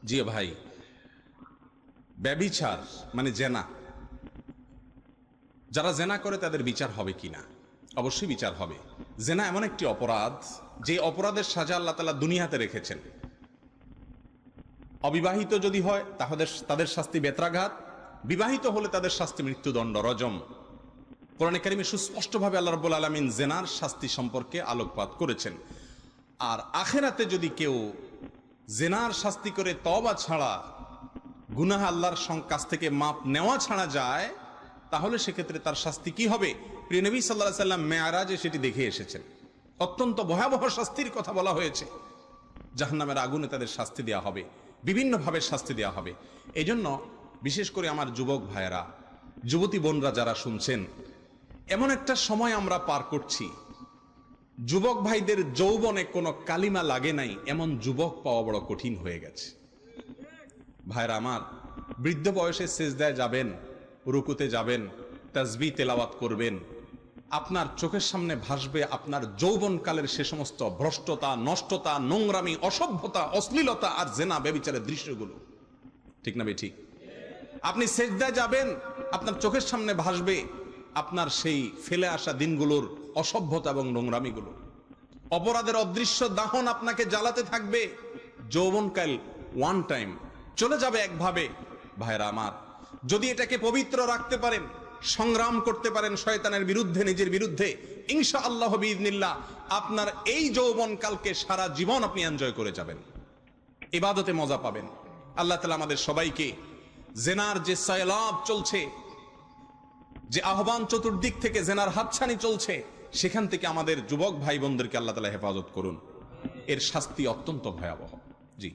জি ভাই, ব্যভিচার মানে জেনা, যারা জেনা করে তাদের বিচার হবে কিনা? অবশ্যই বিচার হবে। জেনা এমন একটি অপরাধ, যে অপরাধের সাজা আল্লাহ তাআলা দুনিয়াতে রেখেছেন। অবিবাহিত যদি হয় তাদের শাস্তি বেত্রাঘাত, বিবাহিত হলে তাদের শাস্তি মৃত্যুদণ্ড, রজম। কোরআনে কারিমে সুস্পষ্টভাবে আল্লাহ রাব্বুল আলামিন জেনার শাস্তি সম্পর্কে আলোকপাত করেছেন। আর আখেরাতে যদি কেউ জেনার শাস্তি করে তওবা ছাড়া, গুনাহ আল্লাহর কাছ থেকে মাপ নেওয়া ছাড়া যায়, তাহলে সেক্ষেত্রে তার শাস্তি কি হবে? প্রিয় নবী সাল্লাল্লাহু আলাইহি সাল্লাম মেরাজে সেটি দেখে এসেছেন। অত্যন্ত ভয়াবহ শাস্তির কথা বলা হয়েছে। জাহান্নামের আগুনে তাদের শাস্তি দেওয়া হবে, বিভিন্নভাবে শাস্তি দেওয়া হবে। এই জন্য বিশেষ করে আমার যুবক ভাইয়েরা, যুবতী বোনরা যারা শুনছেন, এমন একটা সময় আমরা পার করছি, যুবক ভাইদের যৌবনে কোনো কালিমা লাগে নাই এমন যুবক পাওয়া বড় কঠিন হয়ে গেছে। ভাইরা আমার, বৃদ্ধ বয়সে সেজদায় যাবেন, রুকুতে যাবেন, তাসবিহ তেলাওয়াত করবেন, আপনার চোখের সামনে ভাসবে আপনার যৌবনকালের সে সমস্ত ভ্রষ্টতা, নষ্টতা, নোংরামি, অসভ্যতা, অশ্লীলতা আর জেনা ব্যভিচারের দৃশ্যগুলো। ঠিক না ঠিক? আপনি সেজদায় যাবেন, আপনার চোখের সামনে ভাসবে আপনার সেই ফেলে আসা দিনগুলোর অসভ্যতা এবং নোংরামিগুলো। অপরাধের অদৃশ্য দাহন আপনাকে জ্বালাতে থাকবে। যৌবনকাল ওয়ান টাইম চলে যাবে একভাবে। ভাইরা আমার, যদি এটাকে পবিত্র রাখতে পারেন, সংগ্রাম করতে পারেন শয়তানের বিরুদ্ধে, নিজের বিরুদ্ধে, ইনশাআল্লাহ বিইذনিল্লাহ আপনার এই যৌবনকালকে সারা জীবন আপনি এনজয় করে যাবেন, ইবাদতে মজা পাবেন। আল্লাহ তাআলা আমাদের সবাইকে জেনার যে সায়লাব চলছে, যে আহ্বান চতুর্দিক থেকে জেনার হাতছানি চলছে, সেখান থেকে আমাদের যুবক ভাই বোনদেরকে আল্লাহ তাআলা হেফাজত করুন। এর শাস্তি অত্যন্ত ভয়াবহ। জি।